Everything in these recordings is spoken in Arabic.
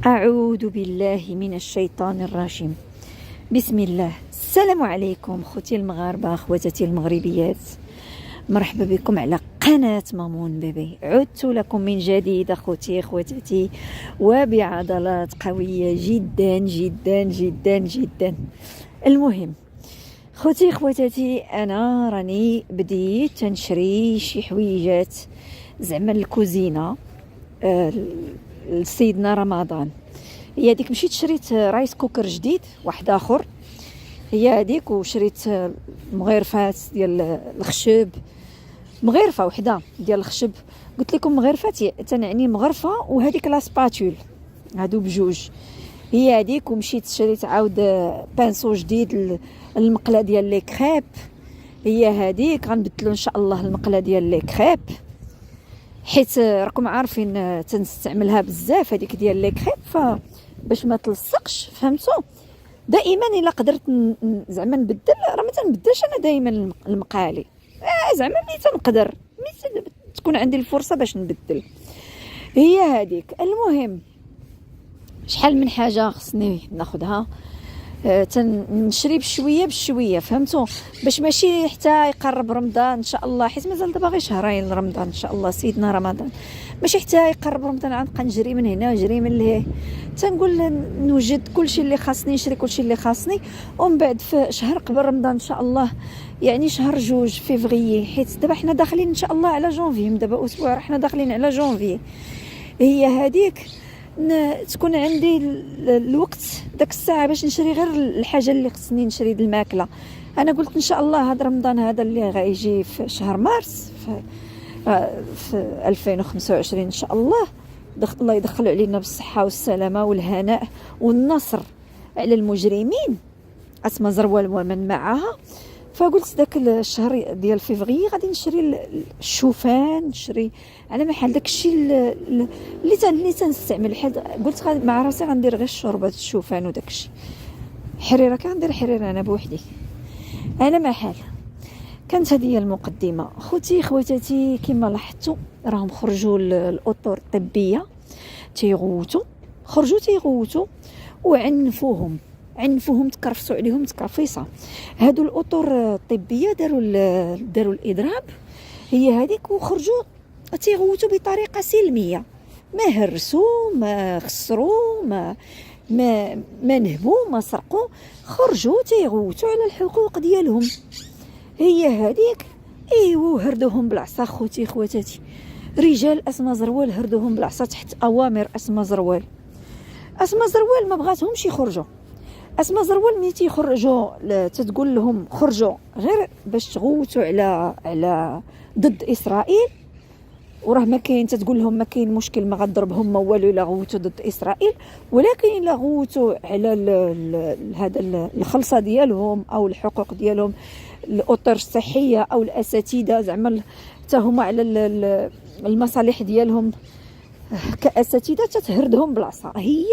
أعوذ بالله من الشيطان الرجيم. بسم الله. السلام عليكم خوتي المغاربة، خواتاتي المغربيات، مرحبا بكم على قناة مامون بيبي. عدت لكم من جديد اخوتي خواتاتي وبعضلات قوية جدا جدا جدا جدا. المهم خوتي خواتاتي، انا راني بديت تنشري شي حويجات زعما الكوزينه لسيدنا رمضان. هي هذيك مشيت شريت رايس كوكر جديد واحد اخر، هي هذيك، وشريت مغرفات ديال الخشب، مغرفه وحده ديال الخشب. قلت لكم مغرفات تنعني مغرفه وهذيك لا سباتول، هادو بجوج. هي هذيك، ومشيت شريت عاود بانسو جديد المقله ديال لي كريب. هي هذيك غنبدلو ان شاء الله المقله ديال لي كريب، حيت راكم عارفين تنستعملها بزاف هذيك ديال لي كريب، فباش ما تلصقش فهمتوا. دائما الا قدرت زعما نبدل، راه ما تنبدلش انا دائما المقالي، زعما ملي تنقدر، ملي تكون عندي الفرصه باش نبدل. هي هذيك. المهم شحال من حاجه خصني ناخذها، تنشري بشويه بشويه فهمتوا، باش ماشي حتى يقرب رمضان ان شاء الله، حيت مازال دابا غير شهرين لرمضان ان شاء الله سيدنا رمضان. ماشي حتى يقرب رمضان غنبقى نجري من هنا ونجري من لهيه. تنقول نوجد كلشي اللي خاصني، نشري كلشي اللي خاصني، ومن بعد في شهر قبل رمضان ان شاء الله، يعني شهر 2 فيفري، حيت دابا حنا داخلين ان شاء الله على جونفي، من دابا اسبوع حنا داخلين على جونفي. هي هذيك تكون عندي الوقت داك الساعه باش نشري غير الحاجه اللي خصني نشري د الماكله. انا قلت ان شاء الله هذا رمضان هذا اللي غيجي في شهر مارس في 2025 ان شاء الله، الله يدخل علينا بالصحه والسلامه والهناء والنصر على المجرمين، اسماء زروال ومن معها. فقلت داك الشهر ديال فيفري غادي نشري الشوفان، نشري على محل داكشي اللي تنستعمل. قلت مع راسي غندير غير شوربه الشوفان وداكشي. حريره كندير حريره انا بوحدي، انا محل. كانت هذه المقدمه. خوتي خواتاتي، كما لاحظتوا راهم خرجوا الاطر الطبيه تيغوتوا، خرجوا تيغوتوا وعنفوهم، تكرفسوا عليهم تكرفيصه. هادو الاطر الطبيه داروا الاضراب، هي هذيك، وخرجوا تيغوتوا بطريقه سلميه، ما هرسوا، ما خسروا، ما نهبوا، ما سرقوا، خرجوا تيغوتوا على الحقوق ديالهم. هي هذيك. ايوا هردوهم بالعصا خوتي خواتاتي، رجال اسماء زروال هردوهم بالعصا تحت اوامر اسماء زروال. اسماء زروال ما بغاتهمش يخرجوا. اسماء زروال ملي تيخرجوا تتقول لهم خرجوا غير باش تغوتوا على ضد اسرائيل، وراه ما كاين، تتقول لهم ما كاين مشكل، ما غضربهم ما والو الا غوتوا ضد اسرائيل، ولكن الا غوتوا على هذا الخلصه ديالهم او الحقوق ديالهم، الاطر الصحيه او الاساتذه، زعما حتى هما على المصالح ديالهم كاساتذه، تتهردهم بالعصا. هي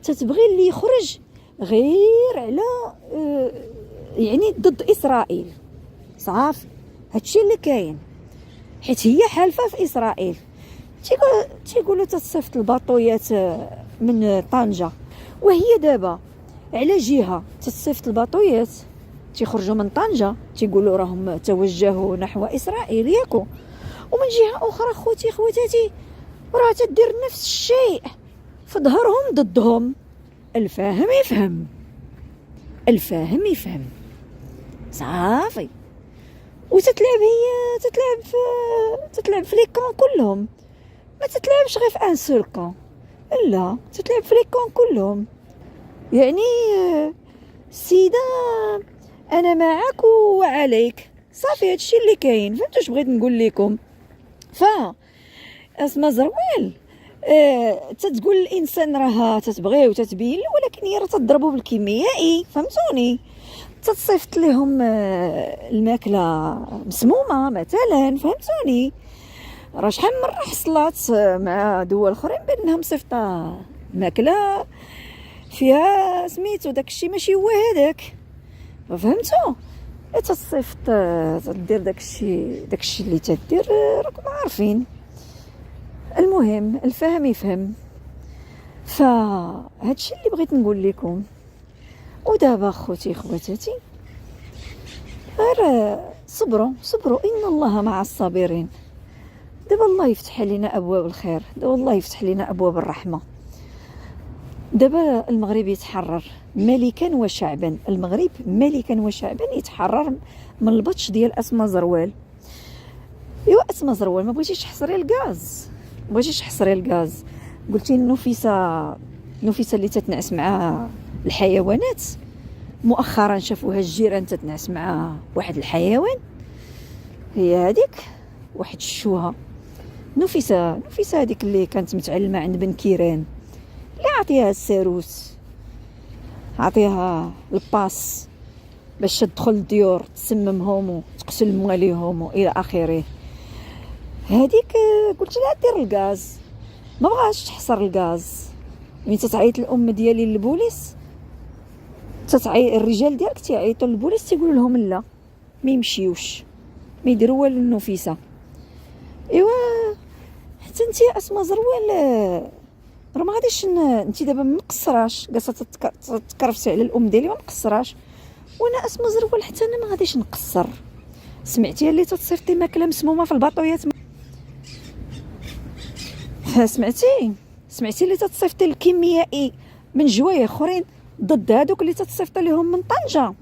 تتبغي اللي يخرج غير على يعني ضد اسرائيل، صافي هادشي اللي كاين، حيت هي حالفه في اسرائيل. تيقولوا تتصيفط الباطويات من طنجه، وهي دابا على جهه تتصيفط الباطويات تيخرجوا من طنجه، تيقولوا راهم توجهوا نحو اسرائيل ياكو، ومن جهه اخرى خوتي خواتاتي راه تدير نفس الشيء في ظهرهم ضدهم. الفاهم يفهم، الفاهم يفهم، صافي. وتتلعب هي تتلعب في ليكون كلهم، ما تتلعبش غير في ان سول كون، لا تتلعب في ليكون كلهم. يعني سيده انا معك وعليك، صافي هادشي اللي كاين. فهمتوا اش بغيت نقول لكم؟ اسماء زروال تتقول الانسان راه تتبغيه وتتبين له، ولكن هي راه تضربوا بالكيميائي، فهمتوني؟ تتصيفط لهم الماكله مسمومه مثلا، فهمتوني؟ راه شحال من مره حصلات مع دول اخرين بانها مصيفطه ماكله فيها سميتو داكشي ماشي هو هذاك، فهمتوا؟ تصيفط تدير داكشي اللي تدير، راكم عارفين. المهم الفهم يفهم. فهادشي اللي بغيت نقول لكم. ودابا خوتي خواتاتي، غير صبروا ان الله مع الصابرين. دابا الله يفتح علينا ابواب الخير، دابا الله يفتح لنا ابواب الرحمه. دابا المغرب يتحرر ملكا وشعبا، المغرب ملكا وشعبا يتحرر من البطش ديال اسماء زروال. ايوا اسماء زروال ما بغيتيش تحصري الغاز، قلتي نفيسه اللي تتنعس مع الحيوانات. مؤخرا شافوها الجيران تتنعس مع واحد الحيوان، هي هذيك واحد الشوها نفيسه هذيك اللي كانت متعلمه عند بن كيران، اللي عطيها الساروس، عطيها الباس باش تدخل الديور تسممهم وتقتل مواليهم والى اخره. هذيك قلت لها دير الغاز، ما بغاش تحصر الغاز. ملي تتعيط الام ديالي للبوليس، الرجال ديالك تيعيطوا للبوليس تيقولوا لهم لا ما يمشيوش، ما يديروا والو النفيسه. ايوا حتى انت اسماء زروال راه ما غاديش انت دابا ما مقصراش، جالسه تكرفتي على الام ديالي ما مقصراش، وانا اسماء زروال حتى انا ما غاديش نقصر. سمعتي اللي تتصيفطي ماكله مسمومه في الباطويات؟ سمعتي اللي تتصيفطي الكيميائي من جوايه اخرين ضد هذوك اللي تتصيفط لهم من طنجه؟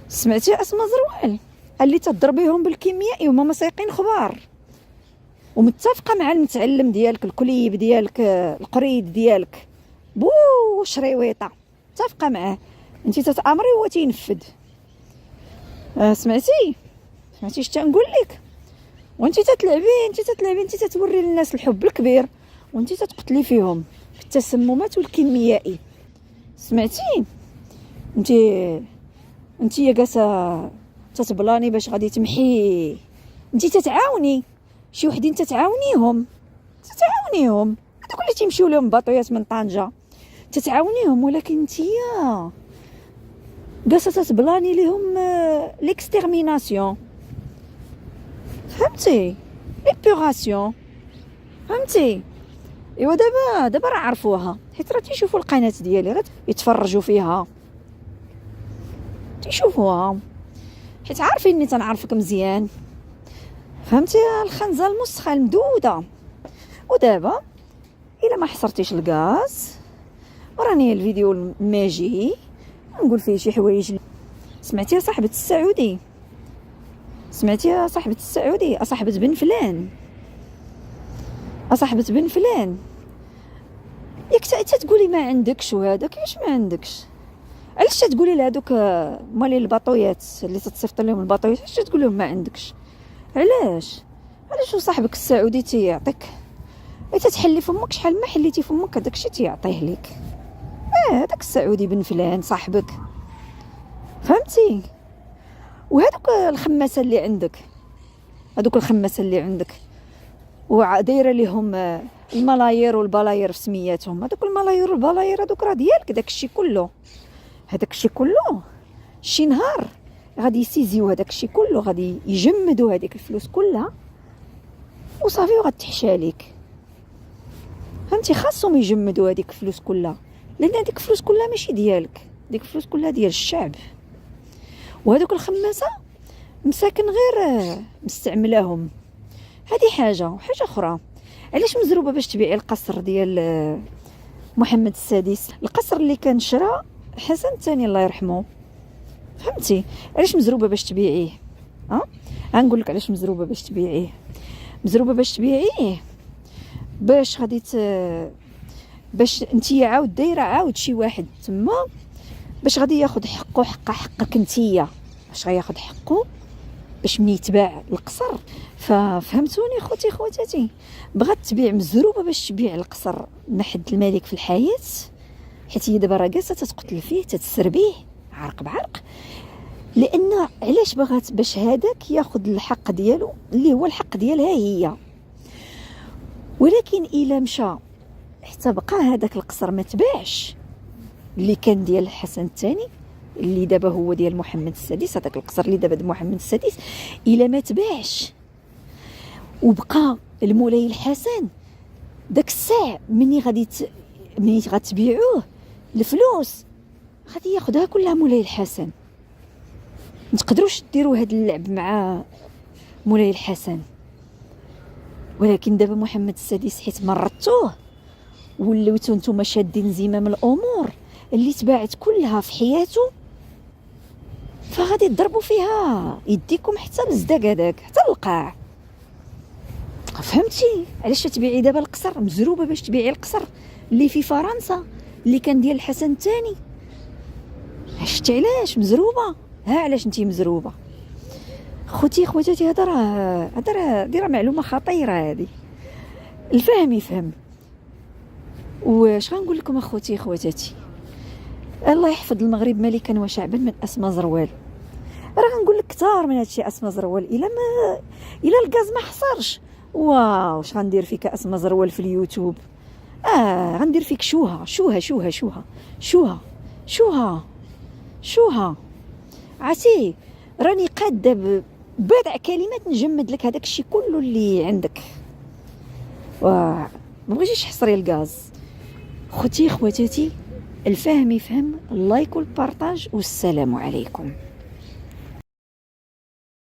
سمعتي اسماء زروال اللي تضربيهم بالكيميائي وهما سايقين خبار، ومتفقه مع المتعلم ديالك الكليب ديالك القريد ديالك بو شريويطه، متفقه معاه، انت تتامري وهو تينفذ. سمعتي اش تنقول لك؟ وانت تتلعبي انت تتوري للناس الحب الكبير، وانت تتقتلي فيهم بالتسممات والكيميائي. سمعتي انت يا جالسه تتبلاني باش غادي تمحي، انت تتعاوني شي وحدين تتعاونيهم هذوك اللي تيمشيو لهم باطويات من طنجه تتعاونيهم، ولكن انتيا جالسه تتبلاني لهم ليكستيرميناسيون، فهمتي؟ ليبيغاسيون، فهمتي؟ ايوا دابا راه عرفوها، حيت راه تيشوفوا القناه ديالي، راه يتفرجوا فيها تيشوفوها، حيت عارفيني تنعرفك مزيان، فهمتي؟ الخنزه المسخه المدوده. ودابا الا ما حصرتيش الغاز، وراني الفيديو الماجي نقول فيه شي حوايج. سمعتي يا صاحبه السعودي؟ صاحبه بن فلان، بن فلان، ياك تقولي ما عندكش وهذا، كيفاش ما عندكش؟ علاش تقولي لهذوك مالي الباطويات اللي تتصيفط لهم الباطويات، علاش تقول لهم ما عندكش؟ علاش صاحبك السعودي تيعطيك، تتحلي فمك شحال ما حليتي فمك هذاك الشيء تيعطيه لك. هذاك السعودي بن فلان صاحبك، فهمتي؟ وهذوك الخماسه اللي عندك، ودايره لهم الملايير والبلاير في سمياتهم، هذوك الملايير والبلاير هذوك راه ديالك، داك الشيء كله شي نهار غادي يسيزيو هذاك الشيء كله، غادي يجمدوا هذيك الفلوس كلها وصافي وغتحشى لك، فهمتي؟ خاصهم يجمدوا هذيك الفلوس كلها، لان هذيك الفلوس كلها ماشي ديالك، ديك الفلوس كلها ديال الشعب. وهذوك الخماسه مساكن غير مستعملاهم. هذه حاجه اخرى، علاش مزروبه باش تبيعي القصر ديال محمد السادس، القصر اللي كان شرا حسن الثاني الله يرحمه، فهمتي؟ علاش مزروبه باش تبيعيه؟ غنقول لك علاش مزروبه باش تبيعيه. باش غادي باش انتي عاود دايره عاود شي واحد تما باش غادي ياخذ حقه، حقك انتيا، باش غياخذ حقه باش من يتباع القصر. ففهمتوني خوتي خواتاتي؟ بغات تبيع مزروبه باش تبيع القصر محد الملك في الحياه، حيت هي دابا راه جالسه تتقتل فيه، تتسربيه عرق بعرق، لان علاش بغات؟ باش هذاك ياخذ الحق ديالو اللي هو الحق ديالها هي. ولكن الا مشى حتى بقى هذاك القصر ما تباعش اللي كان ديال الحسن الثاني، اللي دابا هو ديال محمد السادس، هذاك القصر اللي دابا ديال محمد السادس الا ما تباعش وبقى المولاي الحسن، داك الساع مني غتبيعوه الفلوس غادي ياخذها كلها مولاي الحسن. متقدروش ديروا هذا اللعب مع مولاي الحسن. ولكن دابا محمد السادس حيت مرضتوه وليتو نتوما شادين زمام الامور اللي تباعت كلها في حياته، فغادي تضربوا فيها يديكم حتى للزداق هذاك، حتى للقاع. فهمتي علاش تبيعي دابا القصر؟ مزروبه باش تبيعي القصر اللي في فرنسا اللي كان ديال الحسن الثاني. شفتي علاش مزروبه؟ ها علاش انتي مزروبه خوتي خواتاتي. هذا راه معلومه خطيره هذه. الفهم يفهم. واش غنقول لكم اخوتي خواتاتي، الله يحفظ المغرب ملكا وشعبا من اسماء زروال. راه غنقول لك كثار من هادشي اسماء زروال. الا الغاز ما حصرش، واش غندير فيك اسماء زروال في اليوتيوب؟ غندير فيك شوها شوها شوها شوها شوها شوها شوها. عرفتي راني قاده بضع كلمات نجمد لك هذاك الشيء كله اللي عندك. ما بغيتيش حصري الغاز. خوتي خواتاتي، الفهم يفهم، اللايك والبارطاج، والسلام عليكم.